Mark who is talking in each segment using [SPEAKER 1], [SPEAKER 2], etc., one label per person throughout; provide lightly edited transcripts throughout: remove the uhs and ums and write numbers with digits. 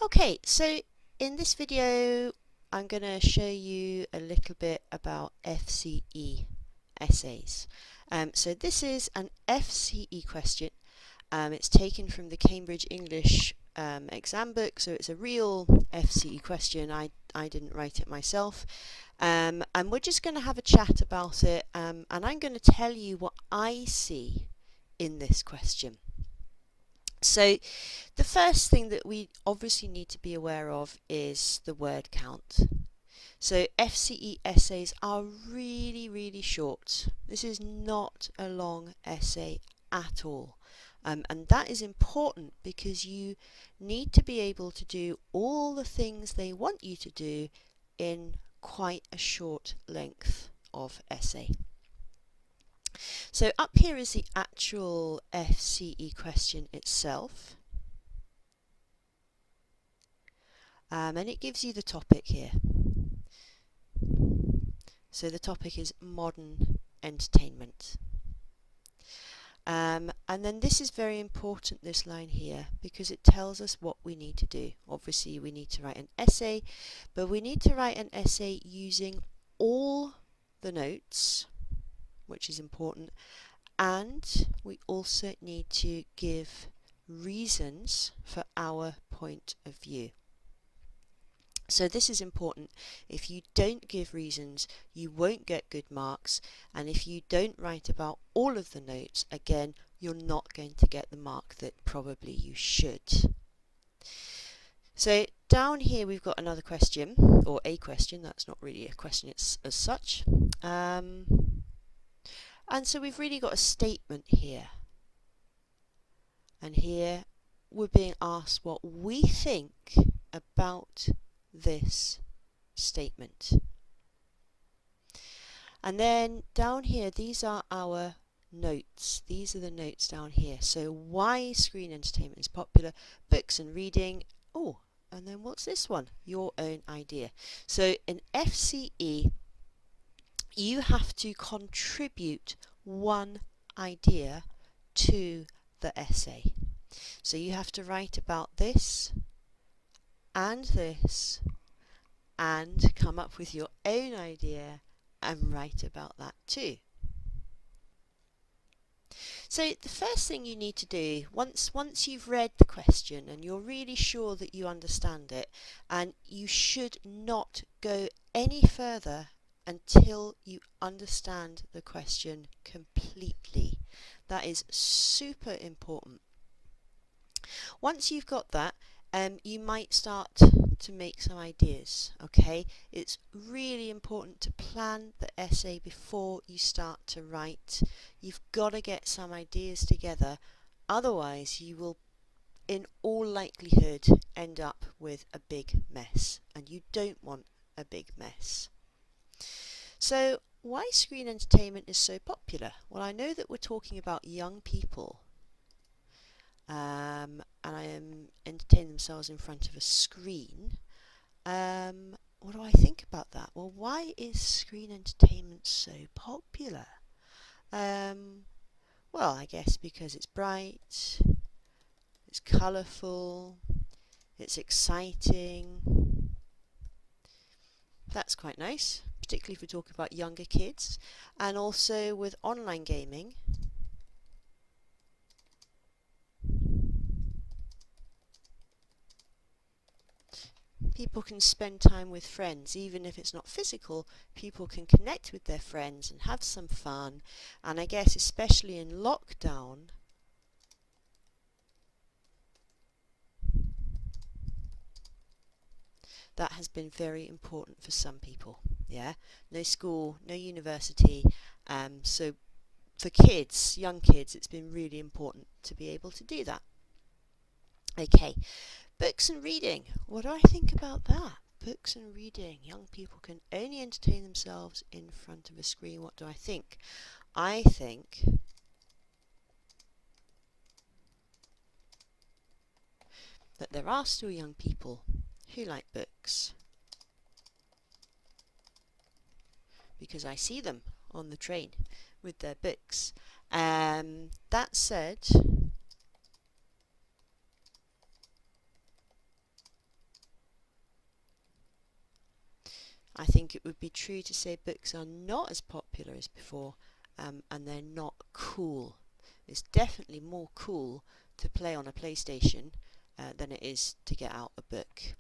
[SPEAKER 1] Okay, so in this video I'm going to show you a little bit about FCE essays. So this is an FCE question. It's taken from the Cambridge English exam book, so it's a real FCE question. I didn't write it myself. And we're just going to have a chat about it, and I'm going to tell you what I see in this question. So the first thing that we obviously need to be aware of is the word count. So FCE essays are really short. This is not a long essay at all. And that is important because you need to be able to do all the things they want you to do in quite a short length of essay. So up here is the actual FCE question itself. And it gives you the topic here. So the topic is modern entertainment. And then this is very important, this line here, because it tells us what we need to do. Obviously we need to write an essay, but we need to write an essay using all the notes, which is important, and we also need to give reasons for our point of view. So this is important. If you don't give reasons, you won't get good marks, and if you don't write about all of the notes, again, you're not going to get the mark that probably you should. So down here we've got another question, or a question. That's not really a question as such. And so we've really got a statement here. And here we're being asked what we think about this statement. And then down here, these are our notes. These are the notes down here. So why screen entertainment is popular, books and reading. Oh, and then what's this one? Your own idea. So in FCE, you have to contribute one idea to the essay. So you have to write about this and this and come up with your own idea and write about that too. So the first thing you need to do, once you've read the question and you're really sure that you understand it, and you should not go any further until you understand the question completely. That is super important. Once you've got that, you might start to make some ideas, okay? It's really important to plan the essay before you start to write. You've got to get some ideas together, otherwise you will in all likelihood end up with a big mess, and you don't want a big mess. So why screen entertainment is so popular? Well, I know that we're talking about young people, and entertain themselves in front of a screen. What do I think about that? Well, why is screen entertainment so popular? Well, I guess because it's bright, it's colourful, it's exciting. That's quite nice, particularly if we're talking about younger kids. And also with online gaming, people can spend time with friends. Even if it's not physical, people can connect with their friends and have some fun. And I guess especially in lockdown, that has been very important for some people. Yeah, no school, no university, so for kids, young kids, it's been really important to be able to do that. Okay, books and reading. What do I think about that? Books and reading. Young people can only entertain themselves in front of a screen. What do I think? I think that there are still young people who like books, because I see them on the train with their books. That said, I think it would be true to say books are not as popular as before, and they're not cool. It's definitely more cool to play on a PlayStation than it is to get out a book.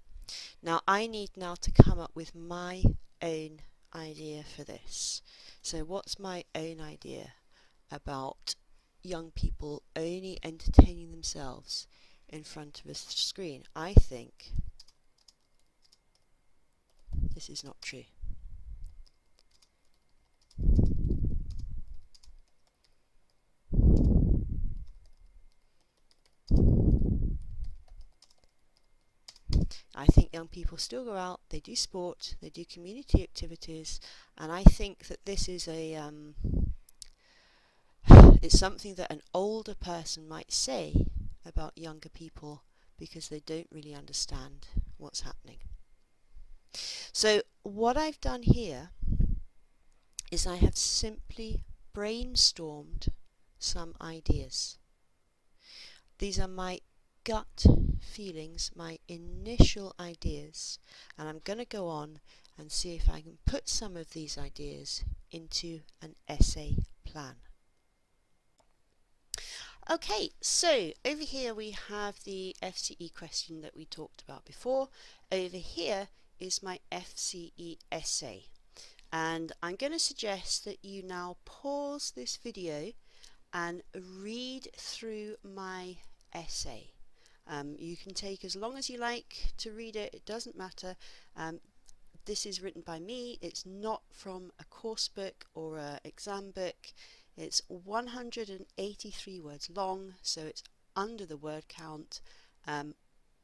[SPEAKER 1] Now I need now to come up with my own idea for this. So what's my own idea about young people only entertaining themselves in front of a screen? I think this is not true. I think young people still go out, they do sport, they do community activities, and I think that this is it's something that an older person might say about younger people because they don't really understand what's happening. So what I've done here is I have simply brainstormed some ideas. These are my gut feelings, my initial ideas, and I'm going to go on and see if I can put some of these ideas into an essay plan. Okay, so over here we have the FCE question that we talked about before. Over here is my FCE essay, and I'm going to suggest that you now pause this video and read through my essay. You can take as long as you like to read it, it doesn't matter. This is written by me, it's not from a course book or an exam book. It's 183 words long, so it's under the word count.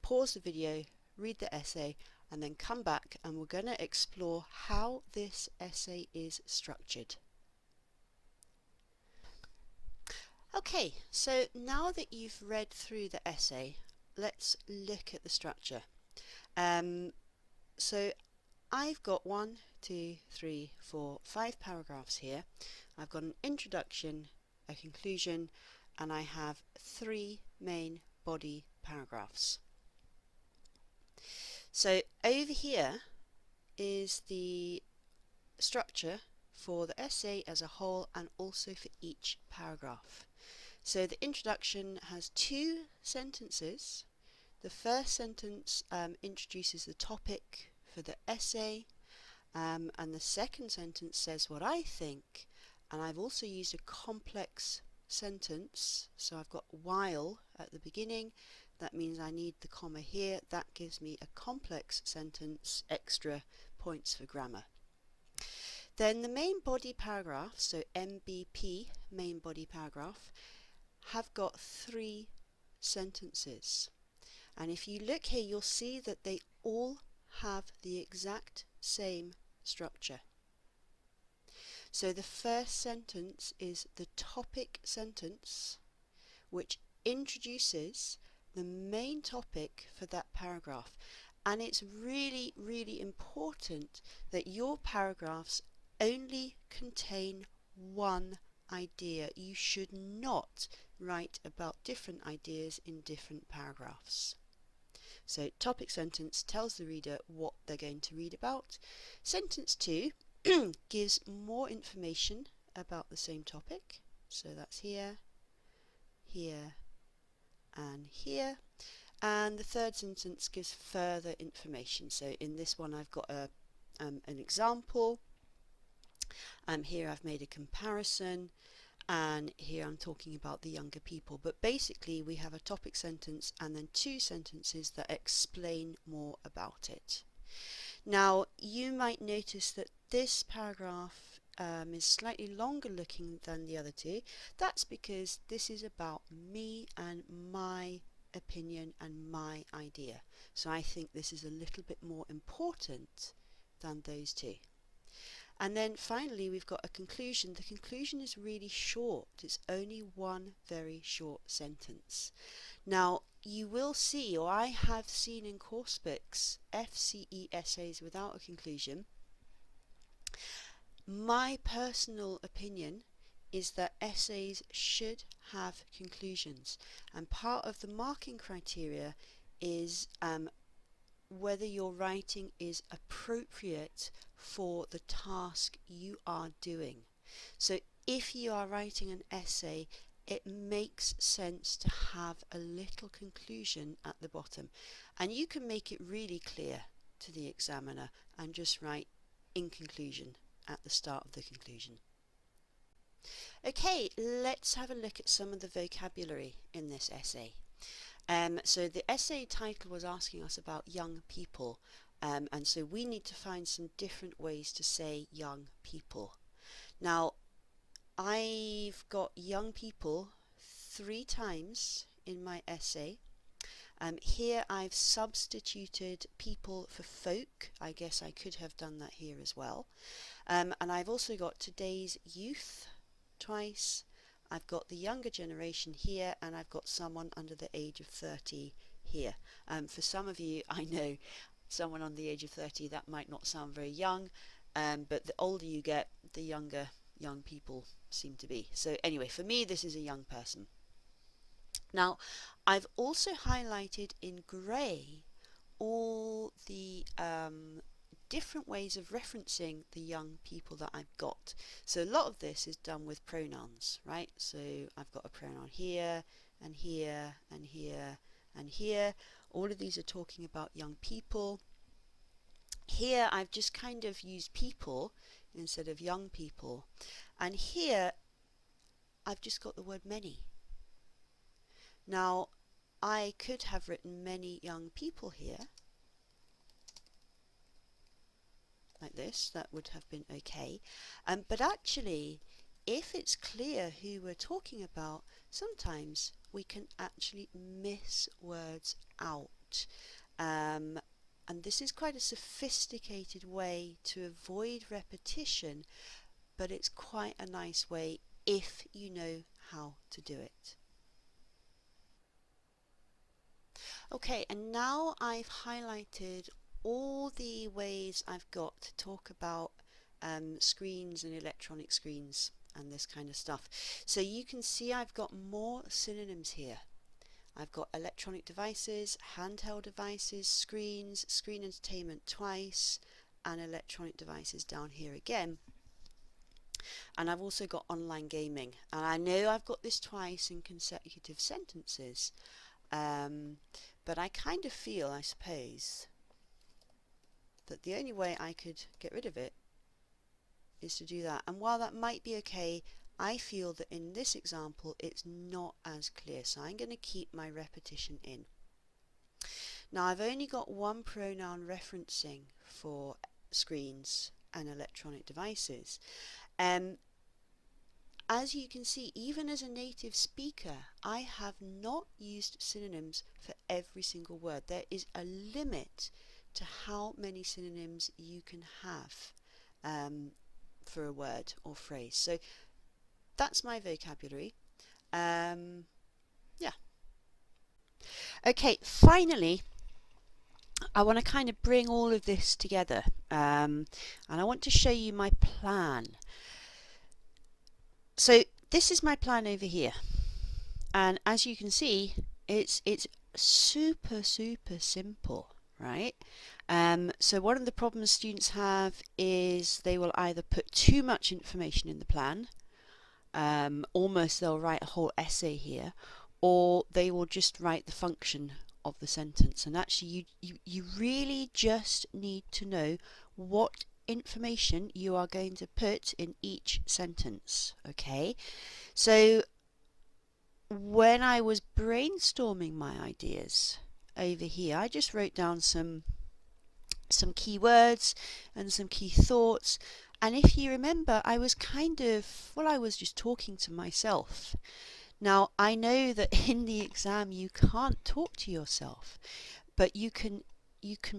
[SPEAKER 1] Pause the video, read the essay, and then come back and we're going to explore how this essay is structured. Okay, so now that you've read through the essay, let's look at the structure. So I've got 1, 2, 3, 4, 5 paragraphs here. I've got an introduction, a conclusion, and I have 3 main body paragraphs. So over here is the structure for the essay as a whole and also for each paragraph. So the introduction has 2 sentences. The first sentence introduces the topic for the essay, and the second sentence says what I think, and I've also used a complex sentence, so I've got while at the beginning. That means I need the comma here. That gives me a complex sentence, extra points for grammar. Then the main body paragraph, so MBP, main body paragraph, have got 3 sentences. And if you look here, you'll see that they all have the exact same structure. So the first sentence is the topic sentence, which introduces the main topic for that paragraph. And it's really, really important that your paragraphs only contain one idea. You should not write about different ideas in different paragraphs. So topic sentence tells the reader what they're going to read about. Sentence 2 gives more information about the same topic. So that's here, here, and here. And the third sentence gives further information. So in this one I've got an example. Here I've made a comparison. And here I'm talking about the younger people, but basically we have a topic sentence and then 2 sentences that explain more about it. Now you might notice that this paragraph is slightly longer looking than the other 2. That's because this is about me and my opinion and my idea. So I think this is a little bit more important than those 2. And then finally we've got a conclusion. The conclusion is really short. It's only one very short sentence. Now you will see, or I have seen in course books, FCE essays without a conclusion. My personal opinion is that essays should have conclusions, and part of the marking criteria is whether your writing is appropriate for the task you are doing. So if you are writing an essay, it makes sense to have a little conclusion at the bottom, and you can make it really clear to the examiner and just write in conclusion at the start of the conclusion. Okay, let's have a look at some of the vocabulary in this essay. So the essay title was asking us about young people, and so we need to find some different ways to say young people. Now, I've got young people 3 times in my essay. Here I've substituted people for folk. I guess I could have done that here as well. And I've also got today's youth twice. I've got the younger generation here, and I've got someone under the age of 30 here. For some of you, I know someone on the age of 30, that might not sound very young, but the older you get, the younger young people seem to be. So anyway, for me, this is a young person. Now, I've also highlighted in grey all the different ways of referencing the young people that I've got. So a lot of this is done with pronouns, right? So I've got a pronoun here and here and here and here. All of these are talking about young people. Here I've just kind of used people instead of young people, and here I've just got the word many. Now, I could have written many young people here, like this. That would have been okay. But actually, if it's clear who we're talking about, sometimes we can actually miss words out. And this is quite a sophisticated way to avoid repetition, but it's quite a nice way if you know how to do it. Okay, and now I've highlighted all the ways I've got to talk about screens and electronic screens and this kind of stuff. So you can see I've got more synonyms here. I've got electronic devices, handheld devices, screens, screen entertainment twice, and electronic devices down here again. And I've also got online gaming. And I know I've got this twice in consecutive sentences, but I kind of feel, I suppose, that the only way I could get rid of it is to do that. And while that might be okay, I feel that in this example it's not as clear, so I'm going to keep my repetition in. Now, I've only got one pronoun referencing for screens and electronic devices. As you can see, even as a native speaker, I have not used synonyms for every single word. There is a limit to how many synonyms you can have for a word or phrase. So that's my vocabulary. Yeah. Okay, finally, I want to kind of bring all of this together, and I want to show you my plan. So this is my plan over here, and as you can see, it's super simple, right? So one of the problems students have is they will either put too much information in the plan, almost they'll write a whole essay here, or they will just write the function of the sentence. And actually you really just need to know what information you are going to put in each sentence. Okay, so when I was brainstorming my ideas over here, I just wrote down some key words and some key thoughts, and if you remember, I was I was just talking to myself. Now, I know that in the exam you can't talk to yourself, but you can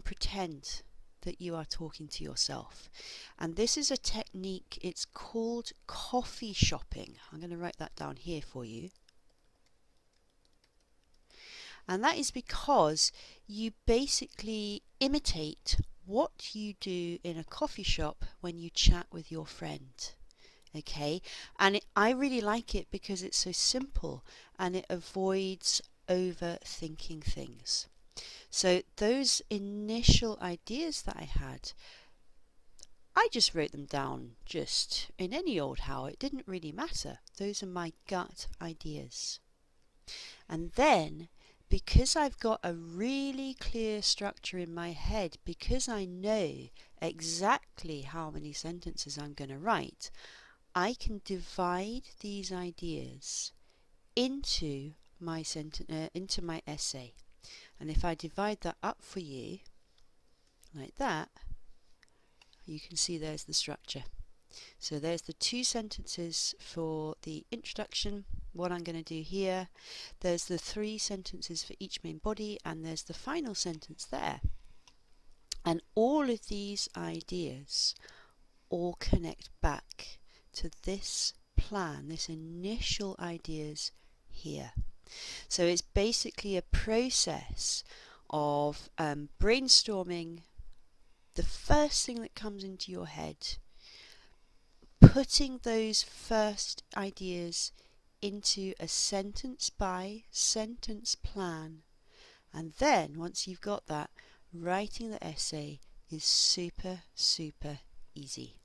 [SPEAKER 1] pretend that you are talking to yourself. And this is a technique, it's called coffee shopping. I'm going to write that down here for you. And that is because you basically imitate what you do in a coffee shop when you chat with your friend. Okay, and I really like it because it's so simple and it avoids overthinking things. So those initial ideas that I had, I just wrote them down just in any old how. It didn't really matter. Those are my gut ideas. And then, because I've got a really clear structure in my head, because I know exactly how many sentences I'm going to write, I can divide these ideas into my into my essay. And if I divide that up for you like that, you can see there's the structure. So there's the 2 sentences for the introduction, what I'm going to do here. There's the 3 sentences for each main body, and there's the final sentence there. And all of these ideas all connect back to this plan, this initial ideas here. So it's basically a process of brainstorming the first thing that comes into your head, putting those first ideas into a sentence by sentence plan, and then once you've got that, writing the essay is super easy.